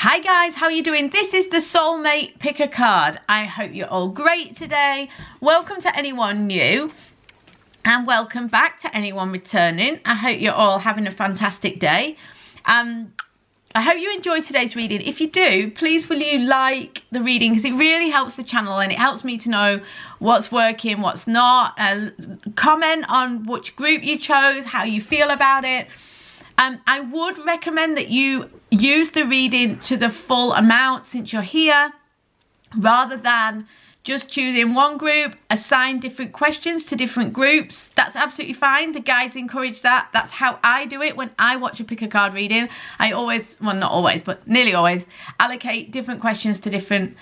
Hi guys, how are you doing? This is the Soulmate Pick a Card. I hope you're all great today. Welcome to anyone new and welcome back to anyone returning. I hope you're all having a fantastic day. I hope you enjoyed today's reading. If you do, please will you like the reading, because it really helps the channel and it helps me to know what's working, what's not. Comment on which group you chose, how you feel about it. I would recommend that you use the reading to the full amount since you're here, rather than just choosing one group, assign different questions to different groups. That's absolutely fine. The guides encourage that. That's how I do it when I watch a pick a card reading. I always, well, not always, but nearly always, allocate different questions to different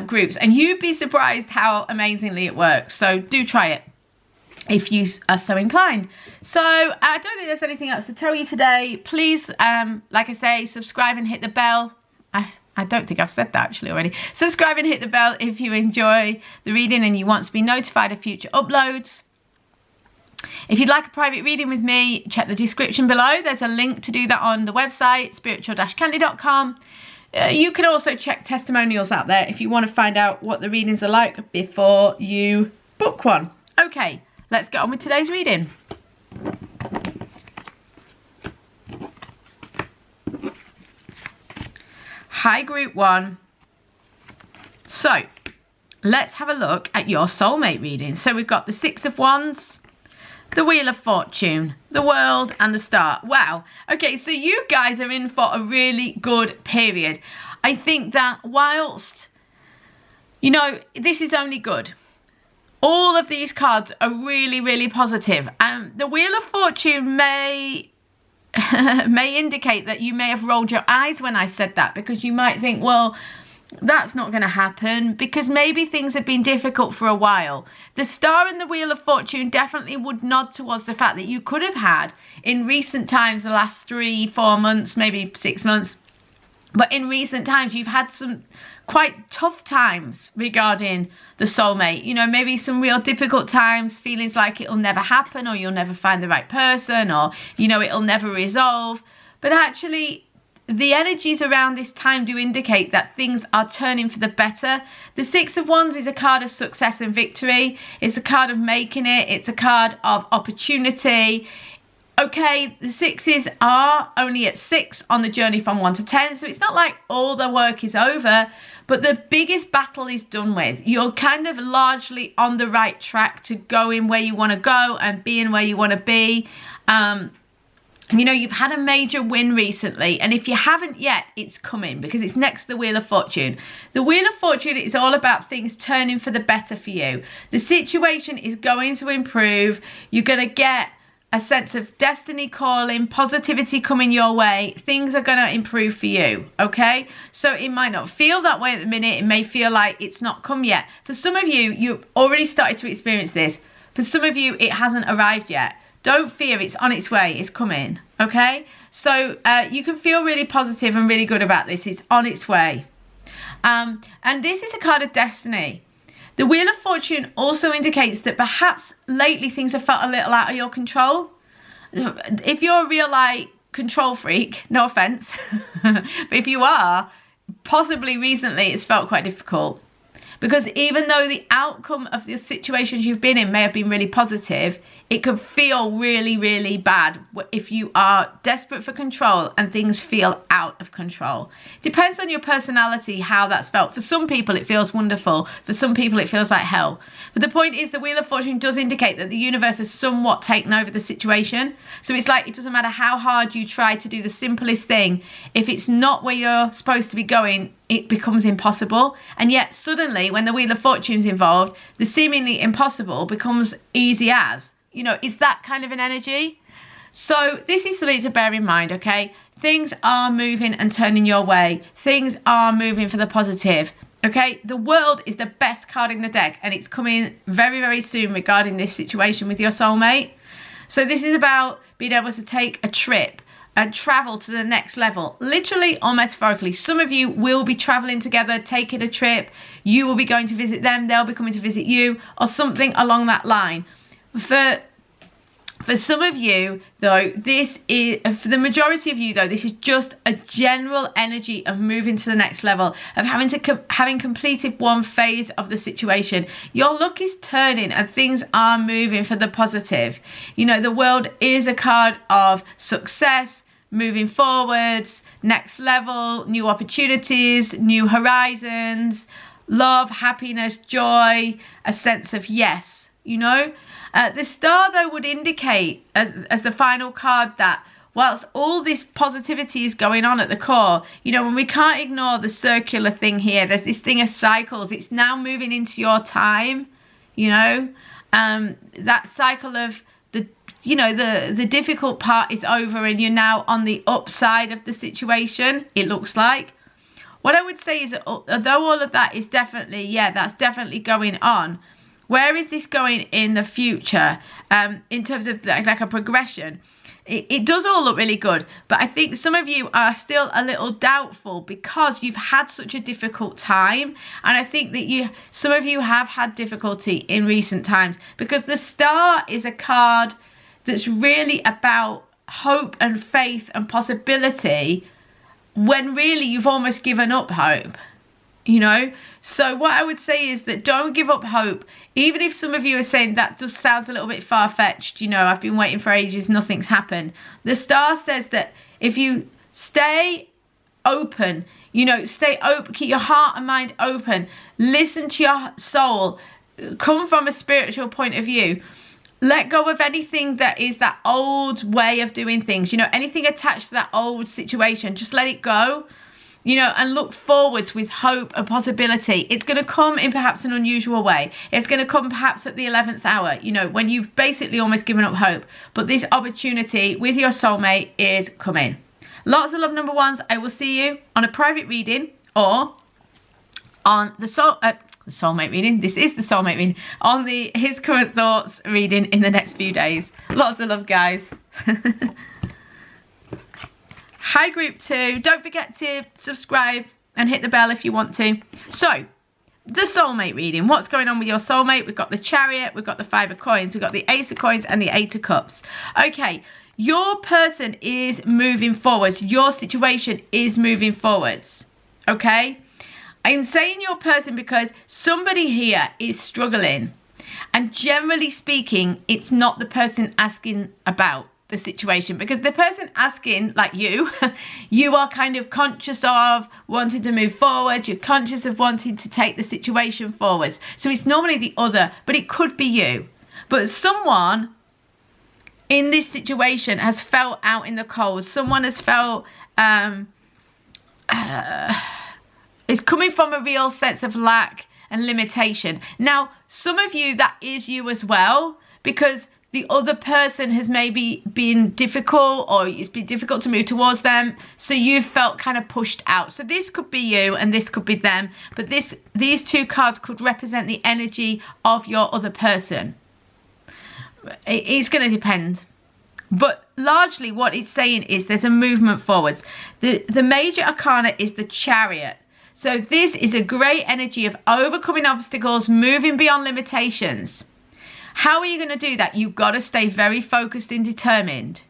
groups. And you'd be surprised how amazingly it works. So do try it if you are so inclined. So I don't think there's anything else to tell you today. Please, like I say, subscribe and hit the bell. I don't think I've said that actually already. Subscribe and hit the bell if you enjoy the reading and you want to be notified of future uploads. If you'd like a private reading with me, check the description below. There's a link to do that on the website, spiritual-candy.com. You can also check testimonials out there if you want to find out what the readings are like before you book one. Okay, let's get on with today's reading. Hi, Group 1. So, let's have a look at your soulmate reading. So we've got the Six of Wands, the Wheel of Fortune, the World, and the Star. Wow. Okay, so you guys are in for a really good period. I think that whilst, you know, this is only good, all of these cards are really, really positive. The Wheel of Fortune may indicate that you may have rolled your eyes when I said that, because you might think, well, that's not going to happen, because maybe things have been difficult for a while. The Star and the Wheel of Fortune definitely would nod towards the fact that you could have had in recent times, the last 3-4 months, maybe 6 months, but in recent times you've had some quite tough times regarding the soulmate. You know, maybe some real difficult times, feelings like it'll never happen, or you'll never find the right person, or, you know, it'll never resolve. But actually, the energies around this time do indicate that things are turning for the better. The Six of Wands is a card of success and victory. It's a card of making it. It's a card of opportunity. Okay, the sixes are only at 6 on the journey from 1 to 10, so it's not like all the work is over, but the biggest battle is done with. You're kind of largely on the right track to going where you want to go and being where you want to be. You know, you've had a major win recently, and if you haven't yet, it's coming, because it's next to the Wheel of Fortune. The Wheel of Fortune is all about things turning for the better for you. The situation is going to improve. You're going to get a sense of destiny calling, positivity coming your way. Things are going to improve for you, okay? So it might not feel that way at the minute. It may feel like it's not come yet. For some of you, you've already started to experience this. For some of you, it hasn't arrived yet. Don't fear, it's on its way, it's coming, okay? So you can feel really positive and really good about this. It's on its way. And this is a card of destiny. The Wheel of Fortune also indicates that perhaps lately things have felt a little out of your control. If you're a real, like, control freak, no offense, but if you are, possibly recently it's felt quite difficult. Because even though the outcome of the situations you've been in may have been really positive, it could feel really, really bad if you are desperate for control and things feel out of control. Depends on your personality how that's felt. For some people it feels wonderful. For some people it feels like hell. But the point is, the Wheel of Fortune does indicate that the universe has somewhat taken over the situation. So it's like, it doesn't matter how hard you try to do the simplest thing. If it's not where you're supposed to be going, it becomes impossible. And yet suddenly, when the Wheel of Fortune is involved, the seemingly impossible becomes easy as. You know, it's that kind of an energy. So this is something to bear in mind, okay? Things are moving and turning your way. Things are moving for the positive, okay? The World is the best card in the deck, and it's coming very, very soon regarding this situation with your soulmate. So this is about being able to take a trip and travel to the next level, literally or metaphorically. Some of you will be traveling together, taking a trip. You will be going to visit them, they'll be coming to visit you, or something along that line. For For some of you, though, this is, for the majority of you, though, this is just a general energy of moving to the next level, of having completed one phase of the situation. Your luck is turning and things are moving for the positive. You know, the world is a card of success, moving forwards, next level, new opportunities, new horizons, love, happiness, joy, a sense of yes, you know. The star, though, would indicate as the final card that whilst all this positivity is going on at the core, you know, when we can't ignore the circular thing here, there's this thing of cycles. It's now moving into your time, you know, that cycle of the difficult part is over and you're now on the upside of the situation, it looks like. What I would say is, although all of that is definitely, yeah, that's definitely going on, where is this going in the future in terms of like a progression? It does all look really good, but I think some of you are still a little doubtful because you've had such a difficult time. And I think that some of you have had difficulty in recent times because the star is a card that's really about hope and faith and possibility when really you've almost given up hope. You know, so what I would say is that don't give up hope. Even if some of you are saying that just sounds a little bit far-fetched, you know, I've been waiting for ages, nothing's happened. The star says that if you stay open, you know, stay open, keep your heart and mind open, listen to your soul, come from a spiritual point of view, let go of anything that is that old way of doing things, you know, anything attached to that old situation, just let it go. You know, and look forwards with hope and possibility. It's going to come in perhaps an unusual way. It's going to come perhaps at the 11th hour, you know, when you've basically almost given up hope. But this opportunity with your soulmate is coming. Lots of love, number ones. I will see you on a private reading or on the soulmate reading. This is the soulmate reading. On the His Current Thoughts reading in the next few days. Lots of love, guys. Hi group 2, don't forget to subscribe and hit the bell if you want to. So, the soulmate reading, what's going on with your soulmate? We've got the Chariot, we've got the 5 of Coins, we've got the Ace of Coins and the 8 of Cups. Okay, your person is moving forwards, your situation is moving forwards, okay? I'm saying your person because somebody here is struggling, and generally speaking, it's not the person asking about the situation, because the person asking, like you are kind of conscious of wanting to move forward, you're conscious of wanting to take the situation forwards. So it's normally the other, but it could be you. But someone in this situation has felt out in the cold. Someone has felt it's coming from a real sense of lack and limitation. Now, some of you, that is you as well, because the other person has maybe been difficult, or it's been difficult to move towards them, so you've felt kind of pushed out. So this could be you and this could be them, but these two cards could represent the energy of your other person. It's going to depend, but largely what it's saying is there's a movement forwards. The major arcana is the Chariot. So this is a great energy of overcoming obstacles, moving beyond limitations. How are you going to do that? You've got to stay very focused and determined.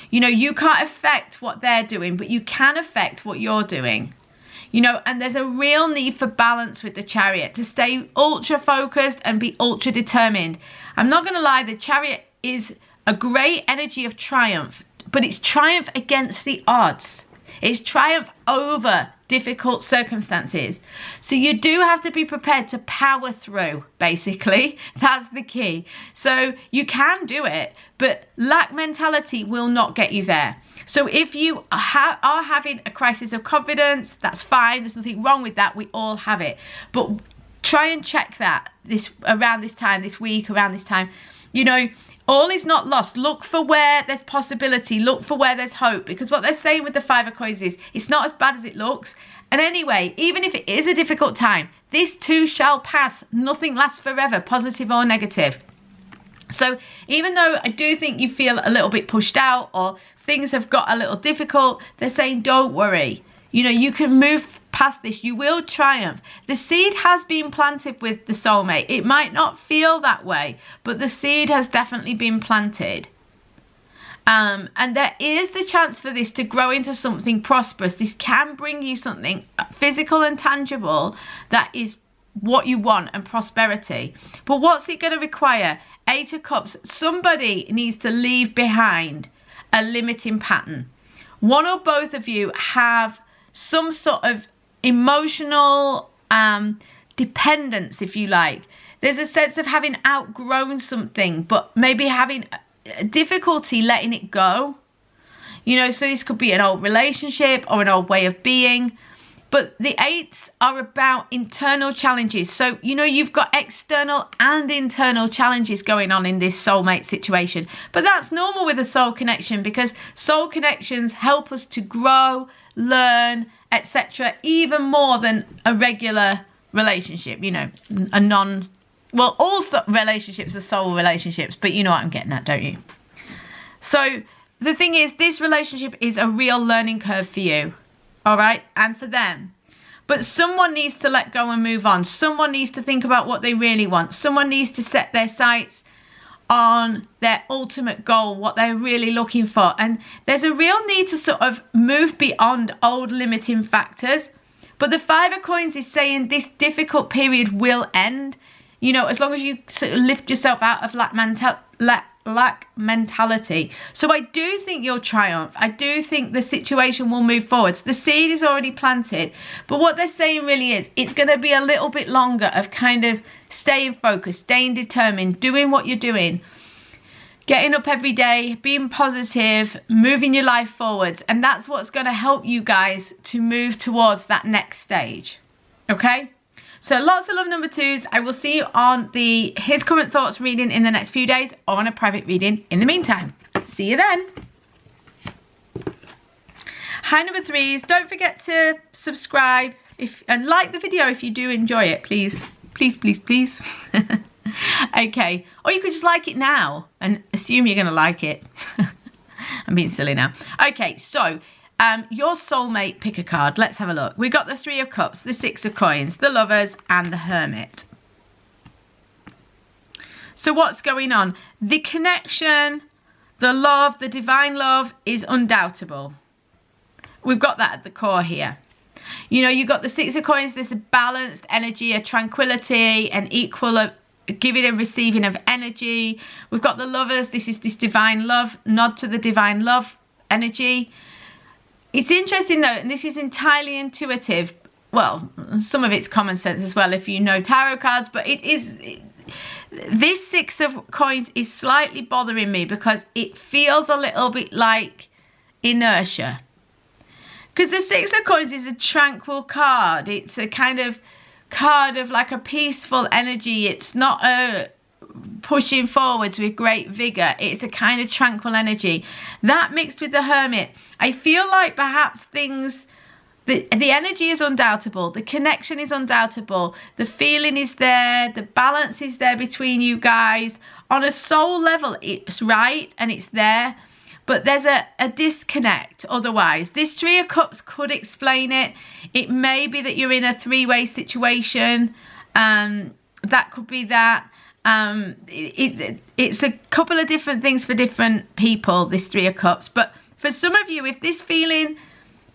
You know, you can't affect what they're doing, but you can affect what you're doing. You know, and there's a real need for balance with the Chariot, to stay ultra focused and be ultra determined. I'm not going to lie, the Chariot is a great energy of triumph, but it's triumph against the odds. It's triumph over difficult circumstances. So you do have to be prepared to power through, basically. That's the key. So you can do it, but lack mentality will not get you there. So if you are having a crisis of confidence, that's fine. There's nothing wrong with that. We all have it. But try and check that around this time, this week, around this time. You know, all is not lost. Look for where there's possibility. Look for where there's hope. Because what they're saying with the 5 of Coins is it's not as bad as it looks. And anyway, even if it is a difficult time, this too shall pass. Nothing lasts forever, positive or negative. So even though I do think you feel a little bit pushed out or things have got a little difficult, they're saying don't worry. You know, you can move past this. You will triumph. The seed has been planted with the soulmate. It might not feel that way, but the seed has definitely been planted. And there is the chance for this to grow into something prosperous. This can bring you something physical and tangible that is what you want, and prosperity. But what's it going to require? 8 of Cups. Somebody needs to leave behind a limiting pattern. One or both of you have some sort of emotional dependence, if you like. There's a sense of having outgrown something, but maybe having difficulty letting it go. You know, so this could be an old relationship or an old way of being. But the 8s are about internal challenges. So, you know, you've got external and internal challenges going on in this soulmate situation. But that's normal with a soul connection, because soul connections help us to grow, learn, etc. even more than a regular relationship, you know, well, all relationships are soul relationships, but you know what I'm getting at, don't you? So the thing is, this relationship is a real learning curve for you. All right, and for them. But someone needs to let go and move on. Someone needs to think about what they really want. Someone needs to set their sights on their ultimate goal, what they're really looking for. And there's a real need to sort of move beyond old limiting factors. But the 5 of Coins is saying this difficult period will end. You know, as long as you sort of lift yourself out of lack mentality. So I do think you'll triumph. I do think the situation will move forwards. The seed is already planted, but what they're saying really is it's going to be a little bit longer of kind of staying focused, staying determined, doing what you're doing, getting up every day, being positive, moving your life forwards. And that's what's going to help you guys to move towards that next stage. Okay? So lots of love, number 2s. I will see you on the His Current Thoughts reading in the next few days, or on a private reading in the meantime. See you then. Hi, number 3s. Don't forget to subscribe and like the video if you do enjoy it, please. Please, please, please. Okay. Or you could just like it now and assume you're going to like it. I'm being silly now. Okay, so your soulmate, pick a card. Let's have a look. We got the 3 of Cups, the 6 of Coins, the Lovers, and the Hermit. So what's going on? The connection, the love, the divine love is undoubtable. We've got that at the core here. You know, you've got the 6 of Coins, this balanced energy, a tranquility, an equal of giving and receiving of energy. We've got the Lovers. This is this divine love, nod to the divine love energy. It's interesting though, and this is entirely intuitive. Well, some of it's common sense as well if you know tarot cards, but this 6 of Coins is slightly bothering me because it feels a little bit like inertia. Because the 6 of Coins is a tranquil card. It's a kind of card of like a peaceful energy. It's not a pushing forwards with great vigor. It's a kind of tranquil energy. That mixed with the Hermit, I feel like perhaps things, the energy is undoubtable, the connection is undoubtable, the feeling is there, the balance is there between you guys. On a soul level, it's right and it's there, but there's a disconnect otherwise. This 3 of Cups could explain it. It may be that you're in a 3-way situation. That could be that. It's a couple of different things for different people, this 3 of Cups. But for some of you, if this feeling,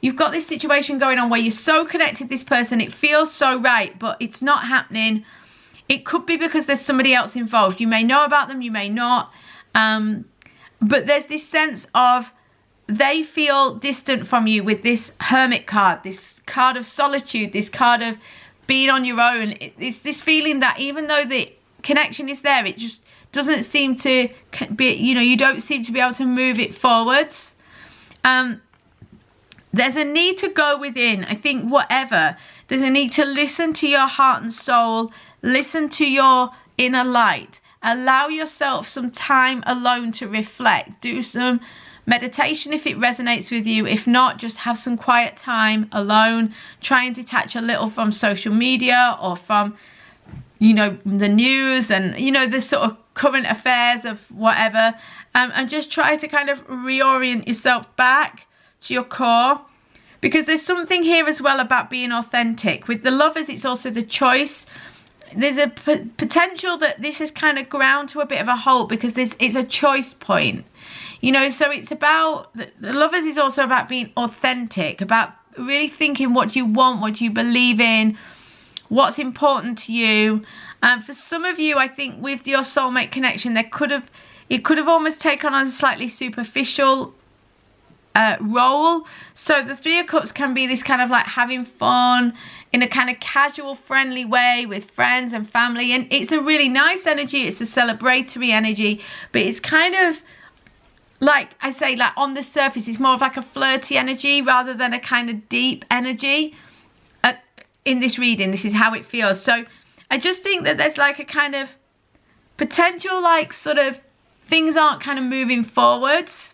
you've got this situation going on where you're so connected to this person, it feels so right, but it's not happening. It could be because there's somebody else involved. You may know about them, you may not. But there's this sense of they feel distant from you with this Hermit card, this card of solitude, this card of being on your own. It's this feeling that even though the connection is there, it just doesn't seem to be, you know, you don't seem to be able to move it forwards. There's a need to go within. I think whatever, there's a need to listen to your heart and soul, listen to your inner light, allow yourself some time alone to reflect, do some meditation if it resonates with you. If not, just have some quiet time alone, try and detach a little from social media or from, you know, the news and, you know, the sort of current affairs of whatever, and just try to kind of reorient yourself back to your core, because there's something here as well about being authentic. With the Lovers, it's also the choice there's a potential that this is kind of ground to a bit of a halt because it's a choice point. You know, so it's about, the Lovers is also about being authentic, about really thinking what you want, what you believe in, what's important to you. And for some of you, I think with your soulmate connection, it could have almost taken on a slightly superficial role. So the Three of Cups can be this kind of like having fun in a kind of casual, friendly way with friends and family. And it's a really nice energy. It's a celebratory energy, but it's kind of, like I say, like on the surface, it's more of like a flirty energy rather than a kind of deep energy. In this reading, this is how it feels. So I just think that there's like a kind of potential, like sort of things aren't kind of moving forwards.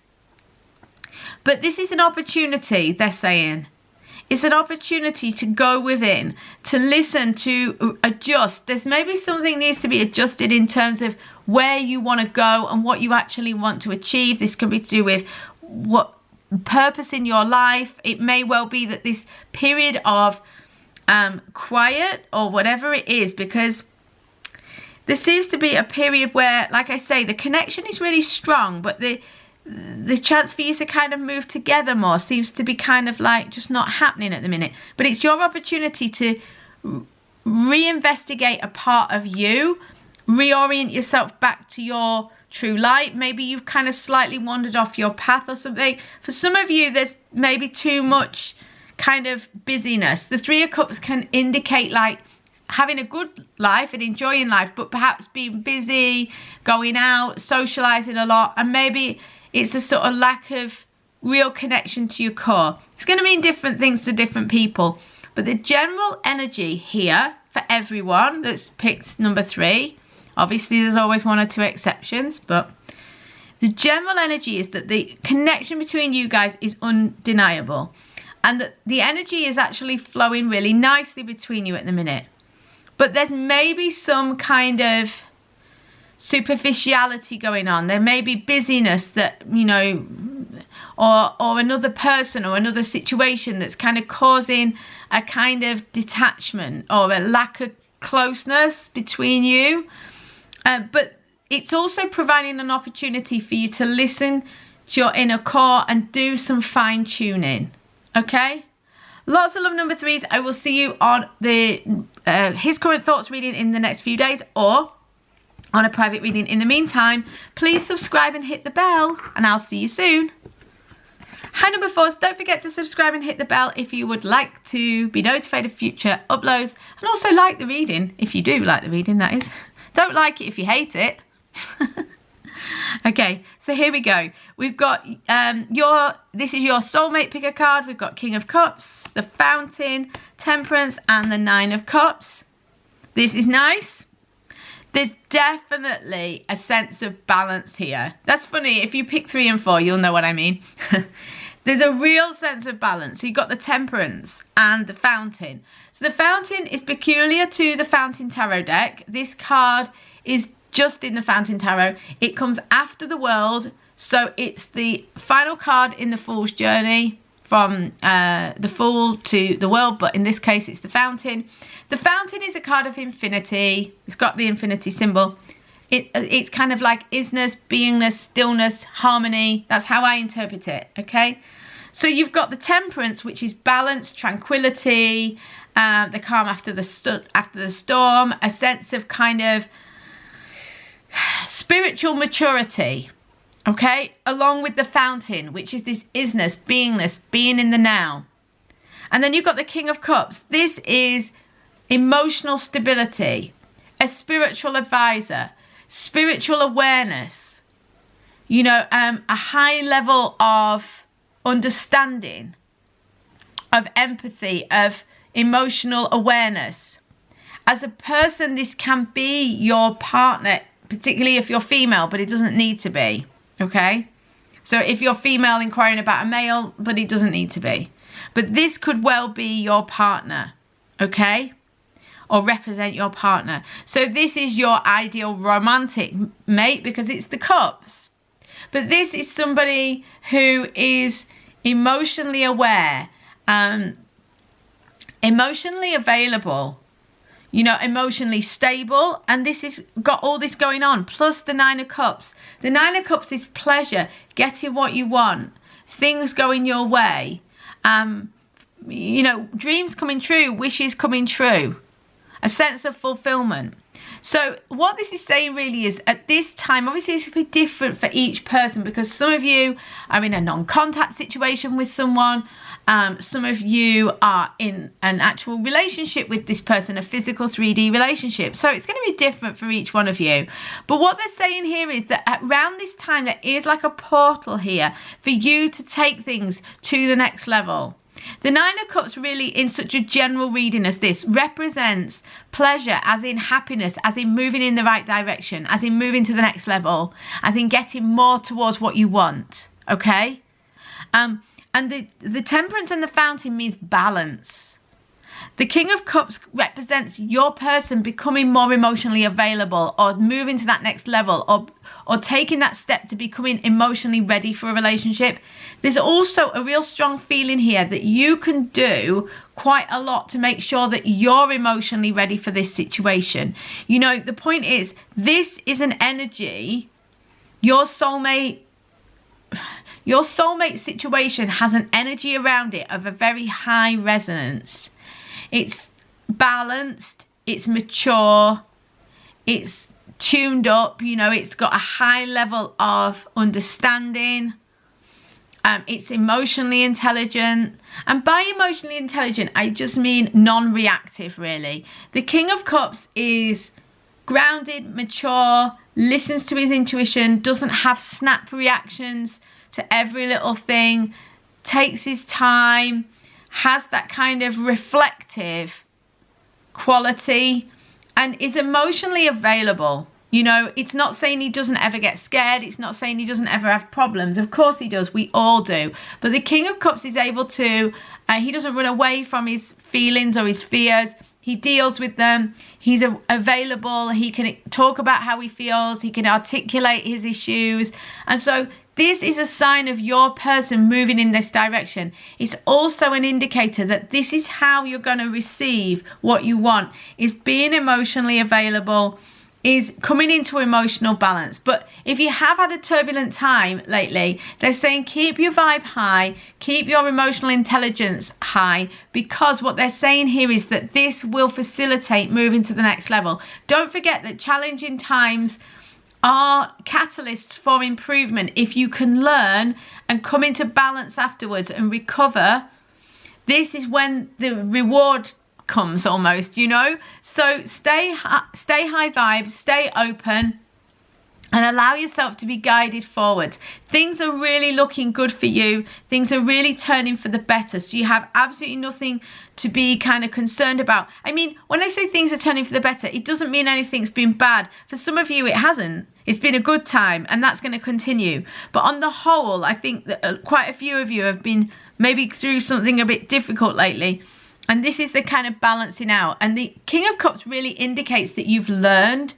But this is an opportunity, they're saying. It's an opportunity to go within, to listen, to adjust. There's maybe something needs to be adjusted in terms of where you want to go and what you actually want to achieve. This can be to do with what purpose in your life. It may well be that this period of quiet or whatever it is, because there seems to be a period where, like I say, the connection is really strong, but the chance for you to kind of move together more seems to be kind of like just not happening at the minute. But it's your opportunity to reinvestigate a part of you, reorient yourself back to your true light. Maybe you've kind of slightly wandered off your path or something. For some of you, there's maybe too much kind of busyness. The Three of Cups can indicate like having a good life and enjoying life, but perhaps being busy, going out, socializing a lot, and maybe it's a sort of lack of real connection to your core. It's going to mean different things to different people, but the general energy here for everyone that's picked number 3, obviously there's always 1 or 2 exceptions, but the general energy is that the connection between you guys is undeniable, and that the energy is actually flowing really nicely between you at the minute. But there's maybe some kind of superficiality going on. There may be busyness that, you know, or another person or another situation that's kind of causing a kind of detachment or a lack of closeness between you. But it's also providing an opportunity for you to listen to your inner core and do some fine tuning. Okay? Lots of love, number 3s. I will see you on the His Current Thoughts reading in the next few days, or on a private reading. In the meantime, please subscribe and hit the bell, and I'll see you soon. Hi, number 4s. Don't forget to subscribe and hit the bell if you would like to be notified of future uploads, and also like the reading if you do like the reading, that is. Don't like it if you hate it. Okay, so here we go. We've got this is your soulmate picker card. We've got King of Cups, the Fountain, Temperance, and the 9 of Cups. This is nice. There's definitely a sense of balance here. That's funny. If you pick 3 and 4, you'll know what I mean. There's a real sense of balance. So you've got the Temperance and the Fountain. So the Fountain is peculiar to the Fountain Tarot deck. This card is just in the Fountain Tarot. It comes after the World, so it's the final card in the Fool's journey from the Fool to the World, but in this case it's the Fountain. The Fountain is a card of infinity. It's got the infinity symbol. It's kind of like isness, beingness, stillness, harmony. That's how I interpret it, okay? So you've got the Temperance, which is balance, tranquility, the calm after the storm, a sense of kind of spiritual maturity, okay, along with the Fountain, which is this isness, beingness, being in the now. And then you've got the King of Cups. This is emotional stability, a spiritual advisor, spiritual awareness, you know, a high level of understanding, of empathy, of emotional awareness. As a person, this can be your partner, particularly if you're female, but it doesn't need to be, okay? So if you're female inquiring about a male, but it doesn't need to be. But this could well be your partner, okay? Or represent your partner. So this is your ideal romantic mate because it's the Cups. But this is somebody who is emotionally aware, emotionally available. you know, emotionally stable, and this is got all this going on, plus the Nine of Cups. The Nine of Cups is pleasure, getting what you want, things going your way, you know, dreams coming true, wishes coming true, a sense of fulfillment. So what this is saying really is, at this time, obviously this will be different for each person, because some of you are in a non-contact situation with someone, some of you are in an actual relationship with this person, a physical 3D relationship. So it's going to be different for each one of you. But what they're saying here is that around this time, there is like a portal here for you to take things to the next level. The Nine of Cups really, in such a general reading as this, represents pleasure, as in happiness, as in moving in the right direction, as in moving to the next level, as in getting more towards what you want, okay? And the Temperance and the Fountain means balance. The King of Cups represents your person becoming more emotionally available, or moving to that next level, or taking that step to becoming emotionally ready for a relationship. There's also a real strong feeling here that you can do quite a lot to make sure that you're emotionally ready for this situation. You know, the point is, this is an energy, your soulmate situation has an energy around it of a very high resonance. It's balanced, it's mature, it's tuned up, you know, it's got a high level of understanding. It's emotionally intelligent. And by emotionally intelligent, I just mean non-reactive, really. The King of Cups is grounded, mature, listens to his intuition, doesn't have snap reactions to every little thing, takes his time, has that kind of reflective quality, and is emotionally available. You know, it's not saying he doesn't ever get scared. It's not saying he doesn't ever have problems. Of course he does. We all do. But the King of Cups is able to, he doesn't run away from his feelings or his fears. He deals with them. He's available. He can talk about how he feels. He can articulate his issues. And so this is a sign of your person moving in this direction. It's also an indicator that this is how you're going to receive what you want, is being emotionally available, is coming into emotional balance. But if you have had a turbulent time lately, they're saying keep your vibe high, keep your emotional intelligence high, because what they're saying here is that this will facilitate moving to the next level. Don't forget that challenging times are catalysts for improvement. If you can learn and come into balance afterwards and recover, this is when the reward comes almost, you know. So stay high vibe, stay open, and allow yourself to be guided forward. Things are really looking good for you. Things are really turning for the better. So you have absolutely nothing to be kind of concerned about. I mean, when I say things are turning for the better, it doesn't mean anything's been bad. For some of you, it hasn't. It's been a good time, and that's going to continue. But on the whole, I think that quite a few of you have been maybe through something a bit difficult lately. And this is the kind of balancing out. And the King of Cups really indicates that you've learned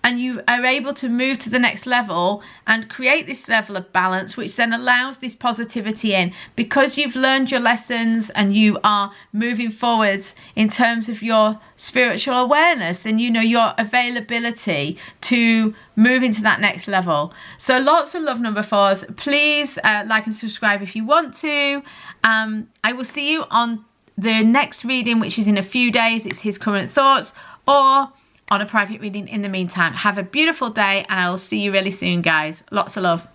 and you are able to move to the next level and create this level of balance, which then allows this positivity in, because you've learned your lessons and you are moving forwards in terms of your spiritual awareness and, you know, your availability to move into that next level. So lots of love, number fours. Please like and subscribe if you want to. I will see you on the next reading, which is in a few days. It's his current thoughts, or on a private reading in the meantime. Have a beautiful day, and I will see you really soon, guys. Lots of love.